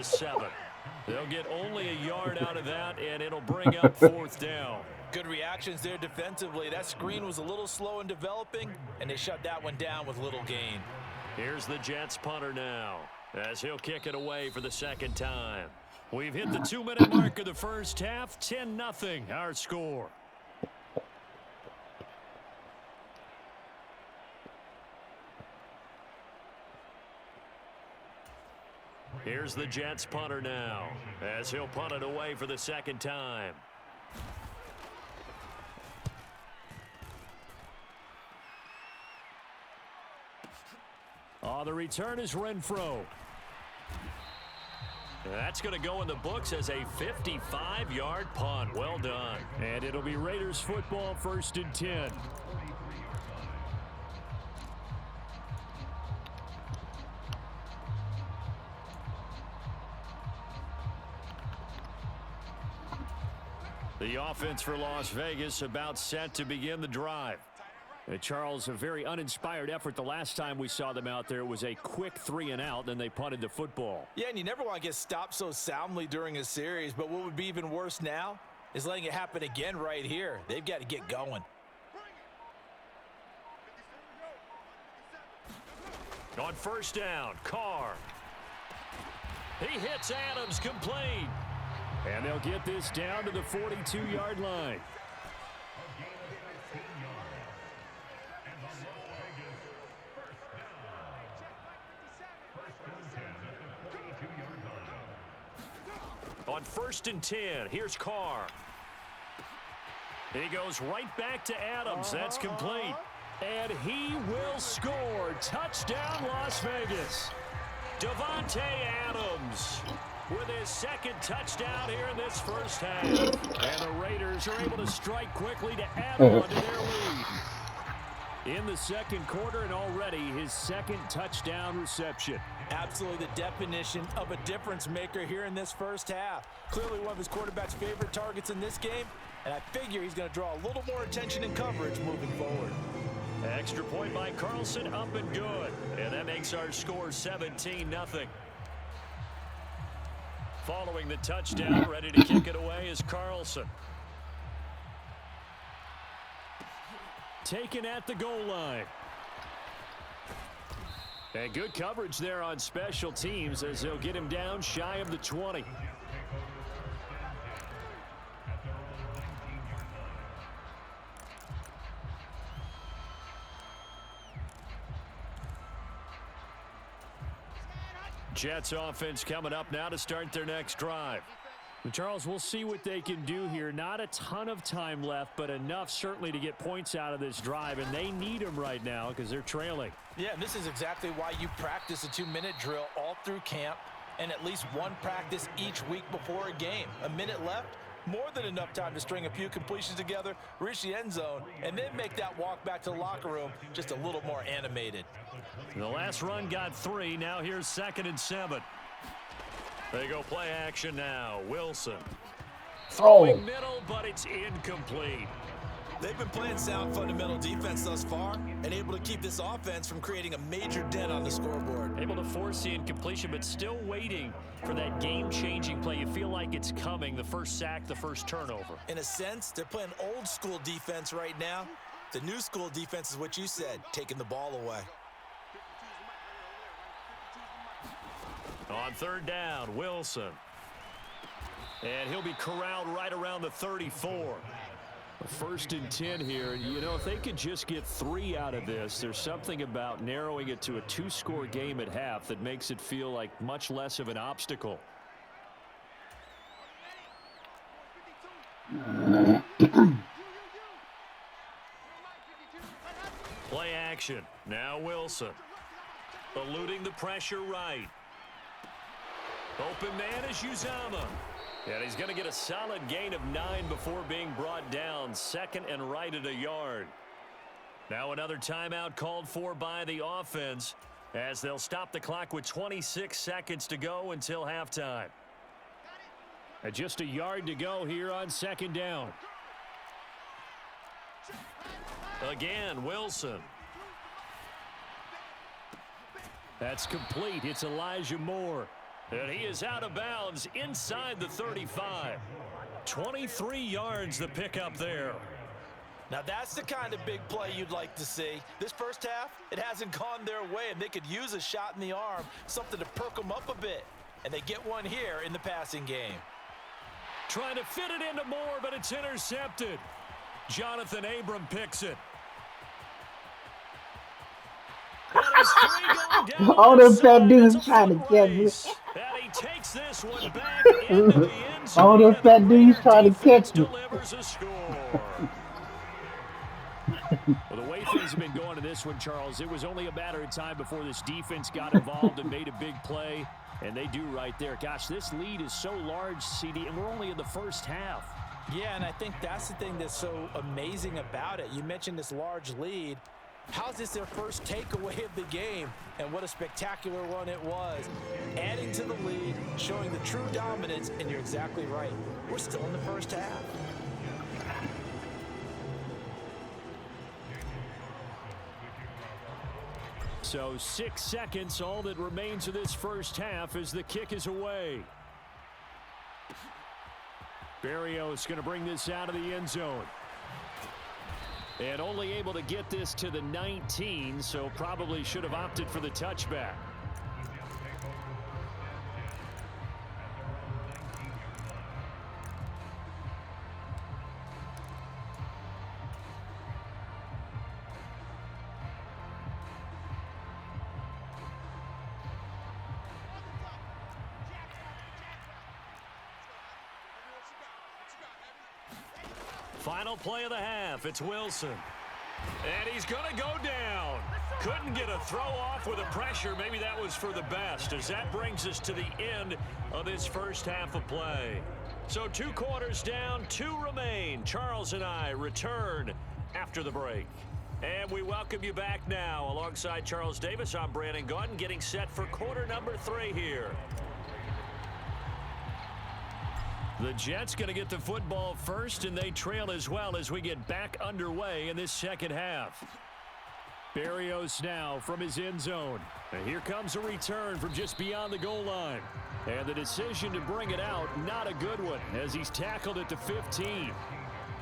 7. They'll get only a yard out of that, and it'll bring up 4th down. Good reactions there defensively. That screen was a little slow in developing, and they shut that one down with little gain. Here's the Jets punter now, as he'll kick it away for the 2nd time. We've hit the 2-minute mark of the first half. 10-0 our score. Here's the Jets punter now, as he'll punt it away for the 2nd time. The return is Renfro. That's going to go in the books as a 55-yard punt. Well done. And it'll be Raiders football, 1st and 10. The offense for Las Vegas about set to begin the drive. Charles, a very uninspired effort the last time we saw them out there. It was a quick 3-and-out, then they punted the football. Yeah, and you never want to get stopped so soundly during a series, but what would be even worse now is letting it happen again right here. They've got to get going. On 1st down, Carr. He hits Adams complete. And they'll get this down to the 42-yard line. On 1st and 10, here's Carr. He goes right back to Adams. That's complete. And he will score. Touchdown, Las Vegas. Davante Adams with his 2nd touchdown here in this first half. And the Raiders are able to strike quickly to add on to their lead. In the 2nd quarter, and already his 2nd touchdown reception. Absolutely the definition of a difference maker here in this first half. Clearly one of his quarterback's favorite targets in this game, and I figure he's going to draw a little more attention and coverage moving forward. Extra point by Carlson, up and good. And that makes our score 17-0. Following the touchdown, ready to kick it away is Carlson. Taken at the goal line. And good coverage there on special teams as they'll get him down shy of the 20. Jets offense coming up now to start their next drive. Charles, we'll see what they can do here. Not a ton of time left, but enough certainly to get points out of this drive, and they need them right now because they're trailing. Yeah, and this is exactly why you practice a 2-minute drill all through camp and at least one practice each week before a game. A minute left, more than enough time to string a few completions together, reach the end zone, and then make that walk back to the locker room just a little more animated. The last run got 3. Now here's 2nd and 7. They go play action now. Wilson. Throwing middle, but it's incomplete. They've been playing sound fundamental defense thus far and able to keep this offense from creating a major dent on the scoreboard. Able to force the incompletion, but still waiting for that game-changing play. You feel like it's coming, the first sack, the first turnover. In a sense, they're playing old-school defense right now. The new school defense is what you said, taking the ball away. On 3rd down, Wilson. And he'll be corralled right around the 34. 1st and 10 here. You know, if they could just get 3 out of this, there's something about narrowing it to a 2-score game at half that makes it feel like much less of an obstacle. Play action. Now Wilson. Eluding the pressure right. Open man is Uzama. And he's going to get a solid gain of 9 before being brought down. 2nd and right at a yard. Now another timeout called for by the offense as they'll stop the clock with 26 seconds to go until halftime. And just a yard to go here on 2nd down. Again, Wilson. That's complete. It's Elijah Moore. And he is out of bounds inside the 35. 23 yards the pickup there. Now that's the kind of big play you'd like to see. This first half, it hasn't gone their way, and they could use a shot in the arm, something to perk them up a bit. And they get one here in the passing game. Trying to fit it into Moore, but it's intercepted. Jonathan Abram picks it. All the fat dudes trying to catch me. And he takes this one back into the end zone. All the fat dudes trying to catch me. Delivers a score. Well, the way things have been going to this one, Charles, it was only a matter of time before this defense got involved and made a big play. And they do right there. Gosh, this lead is so large, CD, and we're only in the first half. Yeah, and I think that's the thing that's so amazing about it. You mentioned this large lead. How's this their first takeaway of the game? And what a spectacular one it was. Adding to the lead, showing the true dominance, and you're exactly right. We're still in the first half. So 6 seconds, all that remains of this first half as the kick is away. Berrios going to bring this out of the end zone. And only able to get this to the 19, so probably should have opted for the touchback. Final play of the half. It's Wilson. And he's going to go down. Couldn't get a throw off with the pressure. Maybe that was for the best, as that brings us to the end of this first half of play. So 2 quarters down, 2 remain. Charles and I return after the break. And we welcome you back now. Alongside Charles Davis, I'm Brandon Gaudin, getting set for quarter number 3 here. The Jets going to get the football first, and they trail as well as we get back underway in this second half. Berrios now from his end zone. And here comes a return from just beyond the goal line. And the decision to bring it out, not a good one, as he's tackled at the 15.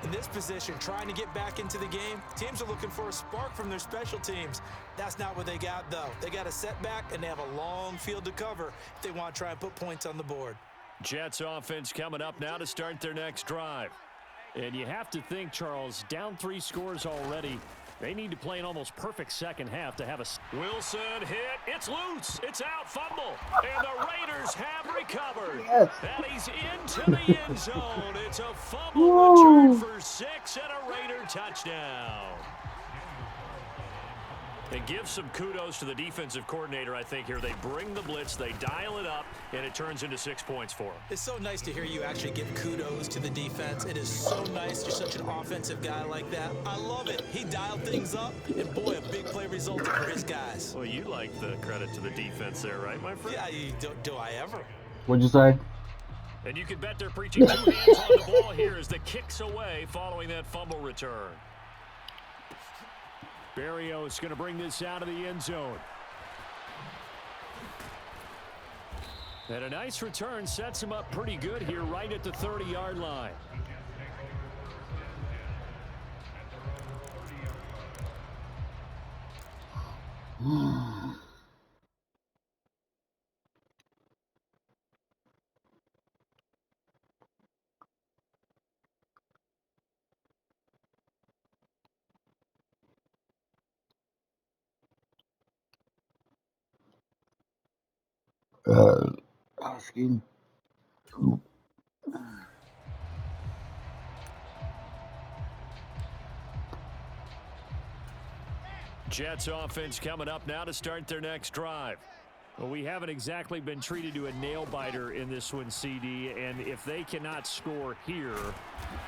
In this position, trying to get back into the game, teams are looking for a spark from their special teams. That's not what they got, though. They got a setback, and they have a long field to cover if they want to try and put points on the board. Jets offense coming up now to start their next drive. And you have to think, Charles, down 3 scores already. They need to play an almost perfect second half to have a... Wilson hit. It's loose. It's out. Fumble. And the Raiders have recovered. Yes. And he's into the end zone. It's a fumble return for 6 and a Raider touchdown. And give some kudos to the defensive coordinator, I think, here. They bring the blitz, they dial it up, and it turns into 6 points for them. It's so nice to hear you actually give kudos to the defense. It is so nice. You're such an offensive guy like that. I love it. He dialed things up, and boy, a big play resulted for his guys. Well, you like the credit to the defense there, right, my friend? Yeah, do I ever? What'd you say? And you can bet they're preaching 2 hands on the ball here as the kick's away following that fumble return. Berrios going to bring this out of the end zone. And a nice return sets him up pretty good here right at the 30-yard line. Excuse me. Jets offense coming up now to start their next drive. Well, we haven't exactly been treated to a nail-biter in this one, CD, and if they cannot score here,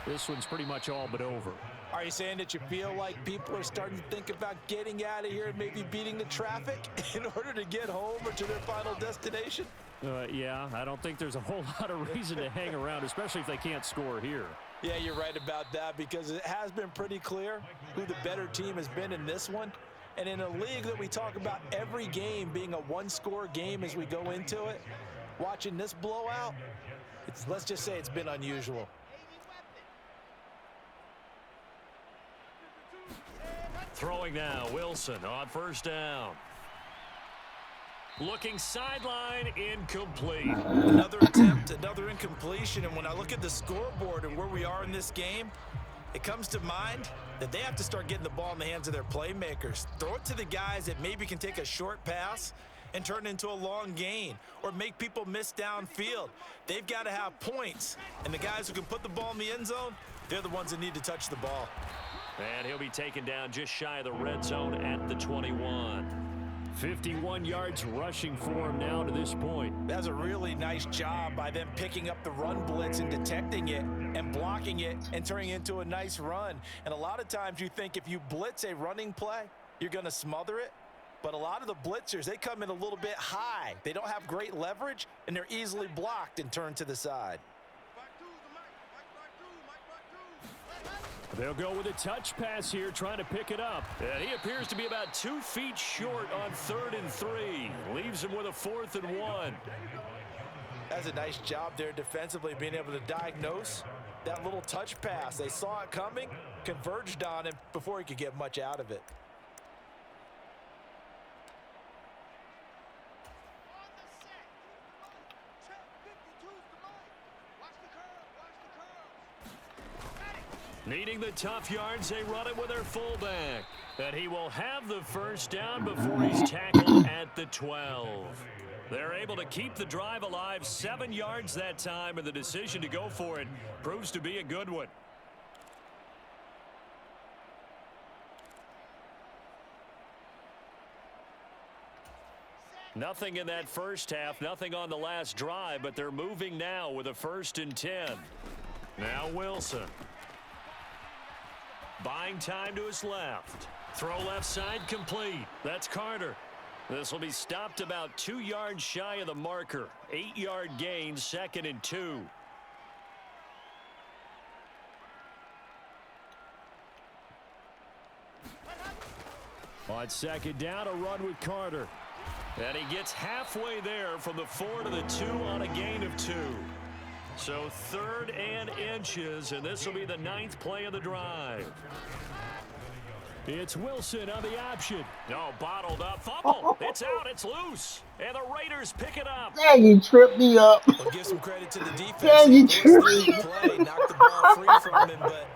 this one's pretty much all but over. Are you saying that you feel like people are starting to think about getting out of here and maybe beating the traffic in order to get home or to their final destination? Yeah, I don't think there's a whole lot of reason to hang around, especially if they can't score here. Yeah, you're right about that, because it has been pretty clear who the better team has been in this one. And in a league that we talk about every game being a one-score game as we go into it, watching this blowout, let's just say it's been unusual. Throwing now, Wilson on first down. Looking sideline, incomplete. Another attempt, another incompletion, and when I look at the scoreboard and where we are in this game, it comes to mind that they have to start getting the ball in the hands of their playmakers. Throw it to the guys that maybe can take a short pass and turn it into a long gain or make people miss downfield. They've got to have points, and the guys who can put the ball in the end zone, they're the ones that need to touch the ball. And he'll be taken down just shy of the red zone at the 21. 51 yards rushing for him now to this point. That's a really nice job by them picking up the run blitz and detecting it and blocking it and turning it into a nice run. And a lot of times you think if you blitz a running play, you're going to smother it. But a lot of the blitzers, they come in a little bit high. They don't have great leverage, and they're easily blocked and turned to the side. They'll go with a touch pass here, trying to pick it up. And he appears to be about 2 feet short on 3rd and 3. Leaves him with a 4th and 1. That's a nice job there defensively, being able to diagnose that little touch pass. They saw it coming, converged on him before he could get much out of it. Needing the tough yards, they run it with their fullback. And he will have the first down before he's tackled at the 12. They're able to keep the drive alive, 7 yards that time, and the decision to go for it proves to be a good one. Nothing in that first half, nothing on the last drive, but they're moving now with a 1st and 10. Now Wilson. Buying time to his left. Throw left side complete. That's Carter. This will be stopped about 2 yards shy of the marker. 8-yard gain, 2nd and 2. On 2nd down, a run with Carter. And he gets halfway there from the 4 to the 2 on a gain of 2. So 3rd and inches, and this will be the 9th play of the drive. It's Wilson on the option. No, bottled up. Fumble. It's out. It's loose. And the Raiders pick it up. Dang, you tripped me up. We'll give some credit to the defense. Dang, you He tripped forced me the play, knocked the ball free from him, but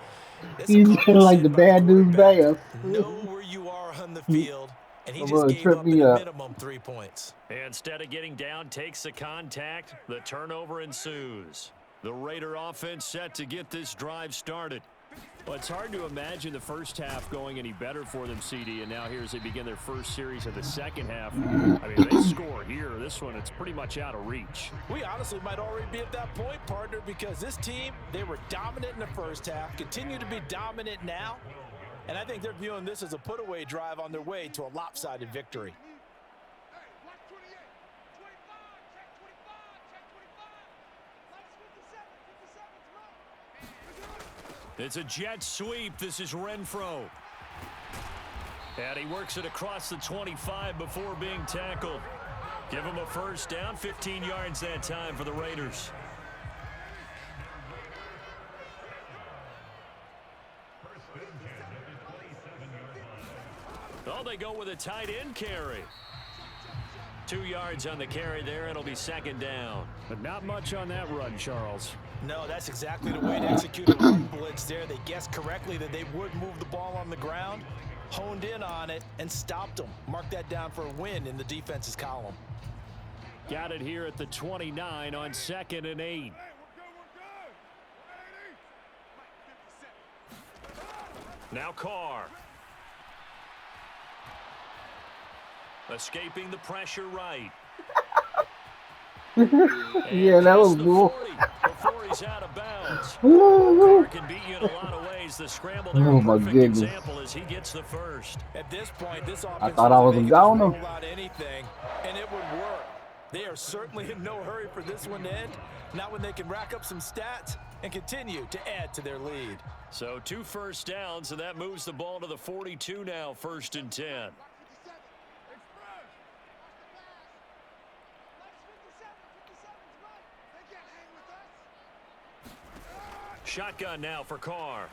He's kind of like the bad news bears. Know where you are on the field, and he Come just on, gave trip up me at a up. minimum 3 points. Instead of getting down, takes the contact. The turnover ensues. The Raider offense set to get this drive started. Well, it's hard to imagine the first half going any better for them, CD, and now here as they begin their first series of the second half. I mean, they score here. This one, it's pretty much out of reach. We honestly might already be at that point, partner, because this team, they were dominant in the first half, continue to be dominant now, and I think they're viewing this as a put-away drive on their way to a lopsided victory. It's a jet sweep. This is Renfro. And he works it across the 25 before being tackled. Give him a first down, 15 yards that time for the Raiders. Oh, they go with a tight end carry. 2 yards on the carry there. It'll be 2nd down. But not much on that run, Charles. No, that's exactly the way to execute a run blitz there. They guessed correctly that they would move the ball on the ground, honed in on it, and stopped them. Mark that down for a win in the defense's column. Got it here at the 29 on 2nd and 8. Now Carr. Escaping the pressure right. Yeah, that was cool. Before he's out of bounds. Carr can beat you in a lot of ways. The scramble there, Oh, my perfect goodness. example as he gets the first. At this point, this offense I thought I was make a goner. roll out anything, and it would work. They are certainly in no hurry for this one to end. Not when they can rack up some stats and continue to add to their lead. So 2 first downs, and that moves the ball to the 42 now, 1st and 10. Shotgun now for Carr.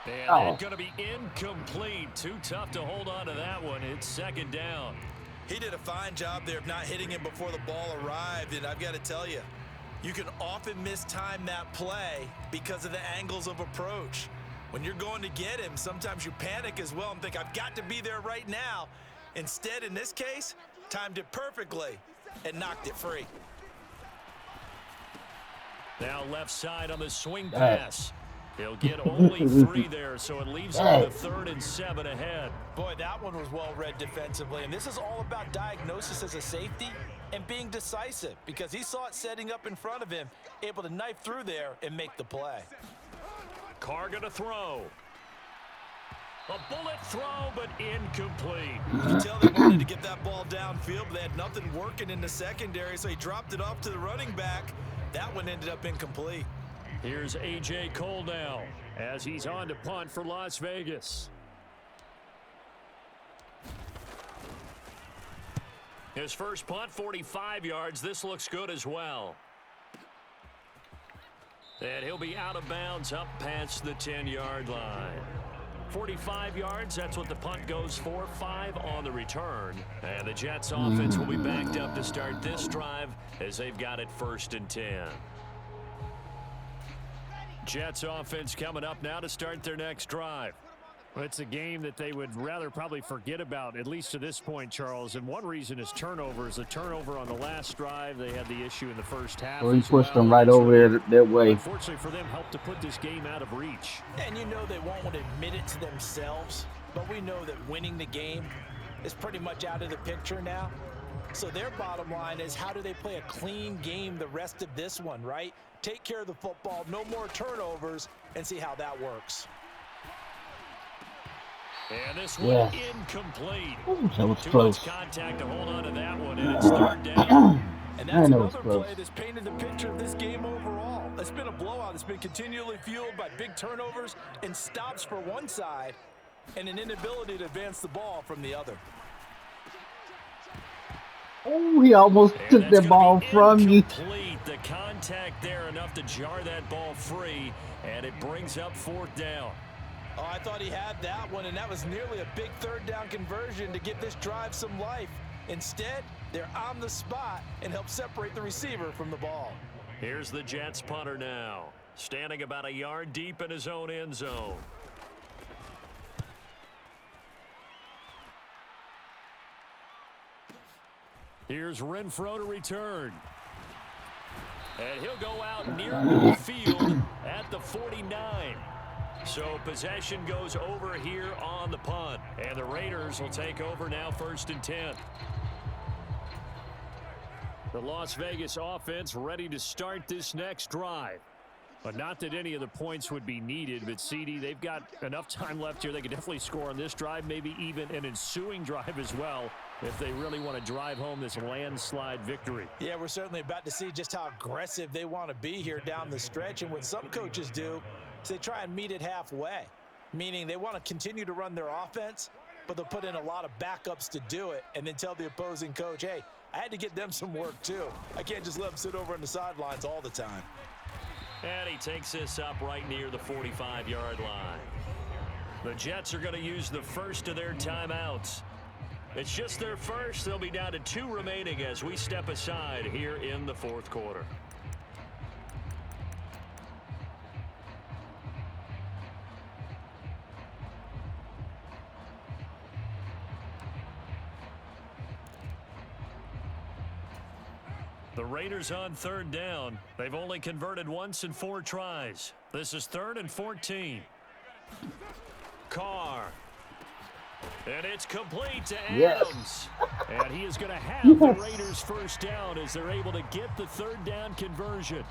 And that's going to be incomplete. Too tough to hold on to that one. It's second down. He did a fine job there of not hitting him before the ball arrived, and I've got to tell you, you can often mistime that play because of the angles of approach. When you're going to get him, sometimes you panic as well and think, I've got to be there right now. Instead, in this case, timed it perfectly and knocked it free. Now left side on the swing pass. He'll get only 3 there, so it leaves him with 3rd and 7 ahead. Boy, that one was well read defensively, and this is all about diagnosis as a safety and being decisive because he saw it setting up in front of him, able to knife through there and make the play. Carr going to throw. A bullet throw, but incomplete. You can tell they wanted to get that ball downfield, but they had nothing working in the secondary, so he dropped it off to the running back. That one ended up incomplete. Here's A.J. Cole now as he's on to punt for Las Vegas. His first punt, 45 yards. This looks good as well. And he'll be out of bounds up past the 10-yard line. 45 yards, that's what the punt goes for. 5 on the return. And the Jets offense will be backed up to start this drive as they've got it 1st and 10. Jets offense coming up now to start their next drive. Well, it's a game that they would rather probably forget about, at least to this point, Charles. And one reason is turnovers. A turnover on the last drive. They had the issue in the first half. Well, he pushed them right over there that way. Unfortunately for them, helped to put this game out of reach. And you know they won't admit it to themselves, but we know that winning the game is pretty much out of the picture now. So their bottom line is, how do they play a clean game the rest of this one, right? Take care of the football, no more turnovers, and see how that works. And this one incomplete. That was Too close. much contact to hold on to that one, and it's 3rd down. And that's another play that's painted the picture of this game overall. It's been a blowout. It's been continually fueled by big turnovers and stops for one side and an inability to advance the ball from the other. Oh, he almost took that ball from you. The contact there enough to jar that ball free, and it brings up 4th down. Oh, I thought he had that one, and that was nearly a big 3rd down conversion to give this drive some life. Instead, they're on the spot and help separate the receiver from the ball. Here's the Jets punter now, standing about a yard deep in his own end zone. Here's Renfro to return. And he'll go out near midfield at the 49. So possession goes over here on the punt. And the Raiders will take over now 1st and 10. The Las Vegas offense ready to start this next drive. But not that any of the points would be needed, but CD, they've got enough time left here. They could definitely score on this drive, maybe even an ensuing drive as well, if they really want to drive home this landslide victory. Yeah, we're certainly about to see just how aggressive they want to be here down the stretch. And what some coaches do is they try and meet it halfway, meaning they want to continue to run their offense, but they'll put in a lot of backups to do it and then tell the opposing coach, hey, I had to get them some work too. I can't just let them sit over on the sidelines all the time. And he takes this up right near the 45-yard line. The Jets are going to use the first of their timeouts. It's just their first. They'll be down to 2 remaining as we step aside here in the 4th quarter. The Raiders on 3rd down. They've only converted once in 4 tries. This is 3rd and 14. Carr. And it's complete to Adams. And he is going to have the Raiders first down as they're able to get the 3rd down conversion.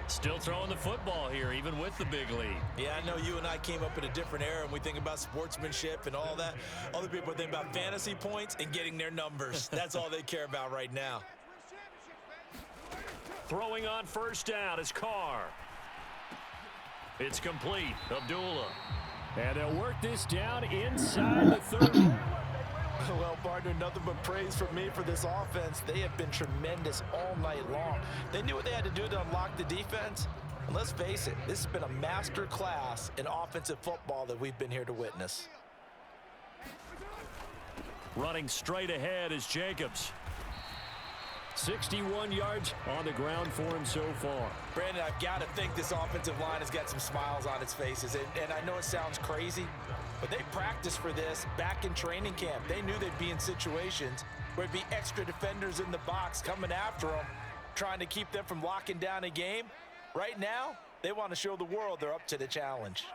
Still throwing the football here, even with the big lead. Yeah, I know you and I came up in a different era, and we think about sportsmanship and all that. Other people think about fantasy points and getting their numbers. That's all they care about right now. Throwing on 1st down is Carr. It's complete. Abdullah. And they'll work this down inside the 30. Well, partner, nothing but praise from me for this offense. They have been tremendous all night long. They knew what they had to do to unlock the defense, And let's face it, this has been a master class in offensive football that we've been here to witness. Running straight ahead is Jacobs. 61 yards on the ground for him so far. Brandon, I've got to think this offensive line has got some smiles on its faces. And I know it sounds crazy, but they practiced for this back in training camp. They knew they'd be in situations where there'd be extra defenders in the box coming after them, trying to keep them from locking down a game. Right now, they want to show the world they're up to the challenge.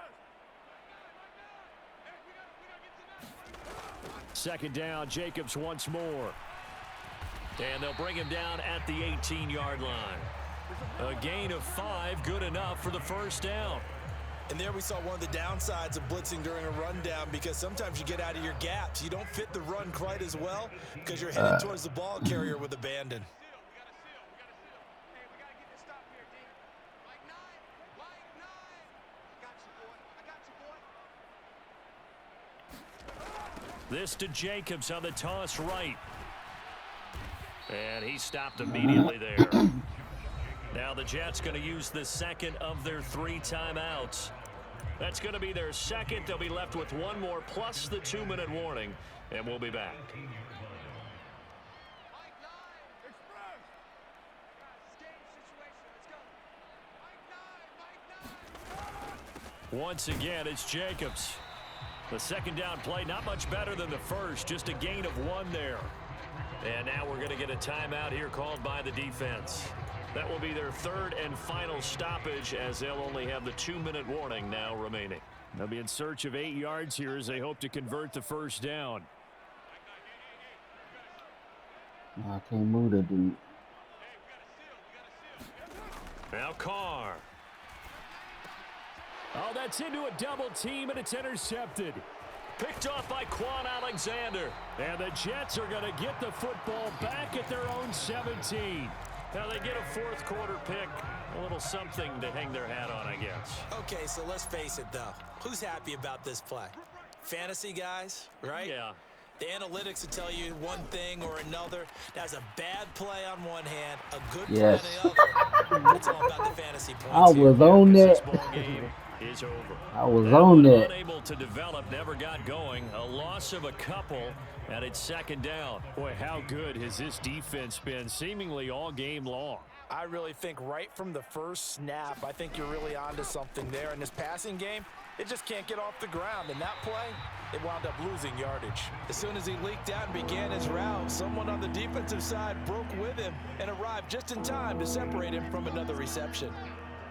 Second down, Jacobs once more. And they'll bring him down at the 18-yard line. A gain of 5, good enough for the first down. And there we saw one of the downsides of blitzing during a rundown, because sometimes you get out of your gaps. You don't fit the run quite as well because you're headed towards the ball carrier with abandon. This to Jacobs on the toss right. And he stopped immediately there. Now the Jets going to use the second of their 3 timeouts. That's going to be their second. They'll be left with one more plus the 2-minute warning, and we'll be back. Once again, it's Jacobs. The second down play, not much better than the first, just a gain of 1 there. And now we're going to get a timeout here called by the defense. That will be their third and final stoppage, as they'll only have the 2-minute warning now remaining. They'll be in search of 8 yards here as they hope to convert the first down. I can't move that dude. Now Carr. Oh, that's into a double team, and it's intercepted. Picked off by Quan Alexander. And the Jets are going to get the football back at their own 17. Now they get a fourth quarter pick. A little something to hang their hat on, I guess. Okay, so let's face it, though. Who's happy about this play? Fantasy guys, right? Yeah. The analytics will tell you one thing or another. That's a bad play on one hand, a good play on the other. It's all about the fantasy points. I was on that. Is over. I was on that. Unable to develop, never got going. A loss of a couple, and it's second down. Boy, how good has this defense been seemingly all game long? I really think right from the first snap, I think you're really onto something there. In this passing game, it just can't get off the ground. And that play, it wound up losing yardage. As soon as he leaked out and began his route, someone on the defensive side broke with him and arrived just in time to separate him from another reception.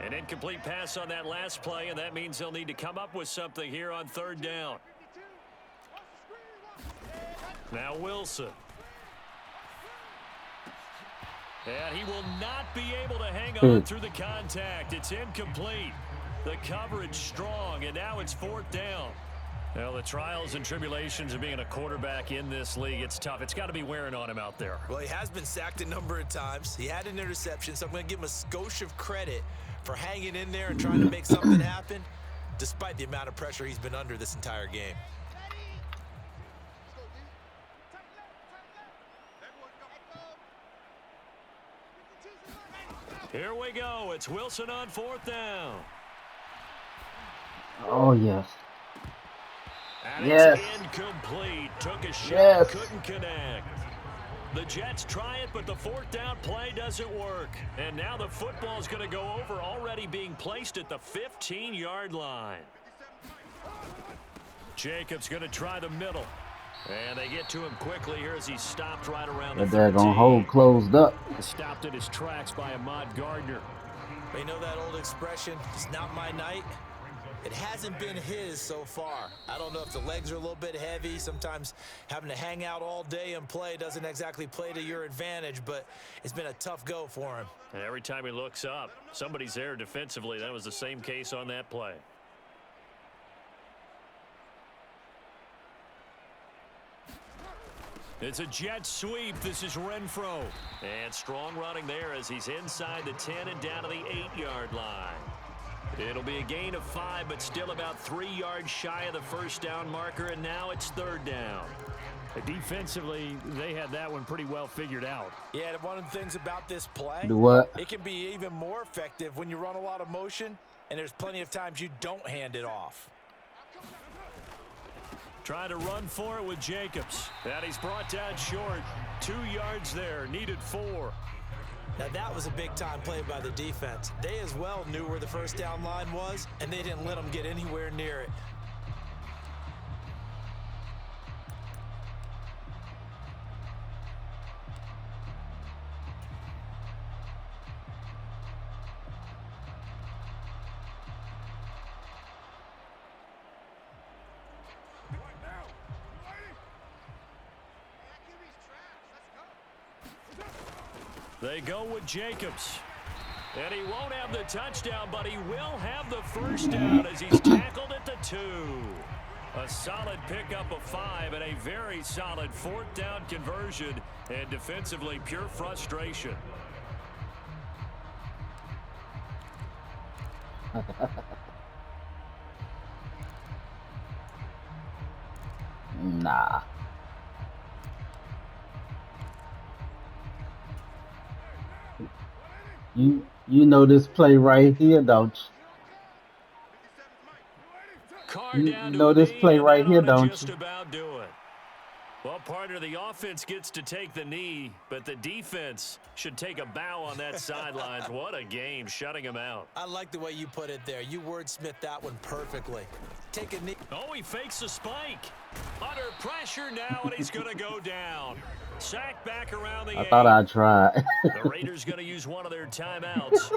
An incomplete pass on that last play, and that means they'll need to come up with something here on third down. Now Wilson. And he will not be able to hang on through the contact. It's incomplete. The coverage strong, and now it's fourth down. Well, the trials and tribulations of being a quarterback in this league, it's tough. It's got to be wearing on him out there. Well, he has been sacked a number of times. He had an interception, so I'm going to give him a skosh of credit for hanging in there and trying to make something happen, despite the amount of pressure he's been under this entire game. Here we go. It's Wilson on fourth down. Oh, yes. And yes. It's incomplete. Took a shot, yes. Couldn't connect. The Jets try it, but the fourth down play doesn't work. And now the football's going to go over, already being placed at the 15-yard line. Jacobs going to try the middle. And they get to him quickly here as he stopped right around the 13. That daggone hole closed up. Stopped in his tracks by Ahmad Gardner. You know that old expression, it's not my night? It hasn't been his so far. I don't know if the legs are a little bit heavy. Sometimes having to hang out all day and play doesn't exactly play to your advantage, but it's been a tough go for him. And every time he looks up, somebody's there defensively. That was the same case on that play. It's a jet sweep. This is Renfro. And strong running there as he's inside the 10 and down to the 8-yard line. It'll be a gain of 5, but still about 3 yards shy of the first down marker, and now it's third down. Defensively, they had that one pretty well figured out. Yeah, and one of the things about this play, Do what? it can be even more effective when you run a lot of motion, and there's plenty of times you don't hand it off. Trying to run for it with Jacobs. And he's brought down short. 2 yards there, needed 4. Now, that was a big-time play by the defense. They as well knew where the first down line was, and they didn't let them get anywhere near it. They go with Jacobs. And he won't have the touchdown, but he will have the first down as he's tackled at the 2. A solid pickup of 5 and a very solid 4th down conversion. And defensively, pure frustration. Nah. You know this play right here, don't you? You know this play right here, don't just you? about do it. Well, partner, the offense gets to take the knee, but the defense should take a bow on that sidelines. What a game, shutting him out. I like the way you put it there. You wordsmithed that one perfectly. Take a knee. Oh, he fakes a spike. Under pressure now, and he's going to go down. Sacked back around the 8. I thought I tried. The Raiders going to use one of their timeouts.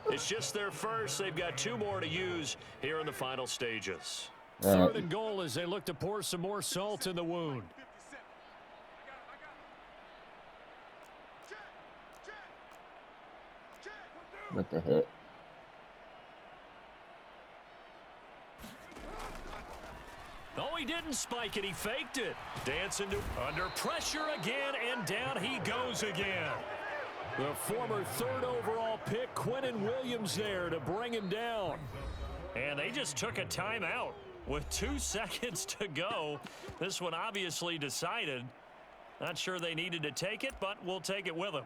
It's just their first. They've got 2 more to use here in the final stages. 3rd and goal as they look to pour some more salt in the wound. What the heck? Oh, he didn't spike it. He faked it. Dancing to under pressure again, and down he goes again. The former 3rd overall pick, Quinnen Williams, there to bring him down. And they just took a timeout with 2 seconds to go. This one obviously decided. Not sure they needed to take it, but we'll take it with them.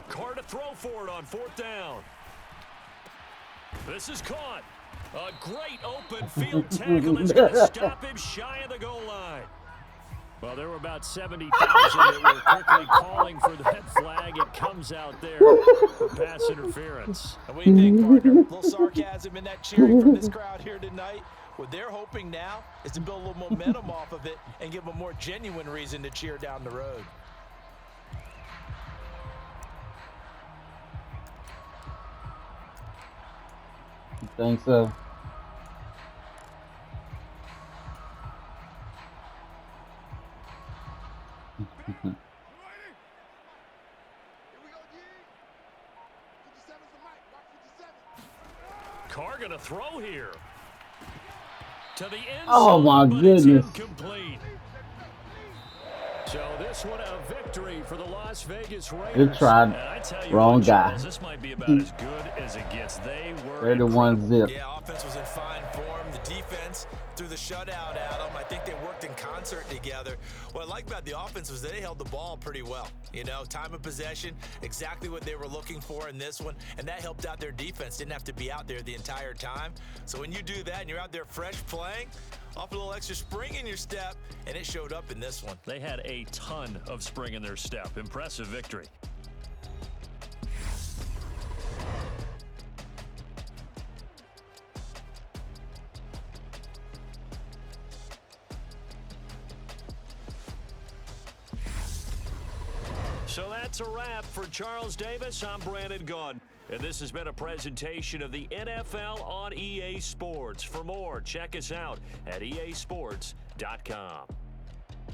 Carr to throw for it on 4th down. This is caught. A great open field tackle that's going to stop him shy of the goal line. Well, there were about 70,000 that were quickly calling for that flag. It comes out there for pass interference. And what do you think, partner? A little sarcasm in that cheering from this crowd here tonight. What they're hoping now is to build a little momentum off of it and give them a more genuine reason to cheer down the road. You think so? Carr going to throw here. To the end Oh zone, my but it's goodness. incomplete. So this one a victory for the Las Vegas Raiders. Good try. And I tell you Wrong what, guy. Charles, this might be about as good as it gets. They were They're the ones zip. Yeah, offense was in fine form. The defense threw the shutout at them. I think they worked in concert together. What I like about the offense was they held the ball pretty well. You know, time of possession, exactly what they were looking for in this one, and that helped out their defense. Didn't have to be out there the entire time. So when you do that and you're out there fresh playing, off a little extra spring in your step, and it showed up in this one. They had a ton of spring in their step. Impressive victory. So that's a wrap for Charles Davis. I'm Brandon Gunn. And this has been a presentation of the NFL on EA Sports. For more, check us out at easports.com.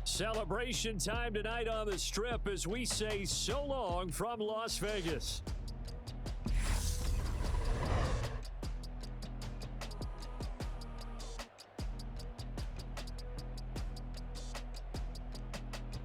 Celebration time tonight on the Strip as we say so long from Las Vegas.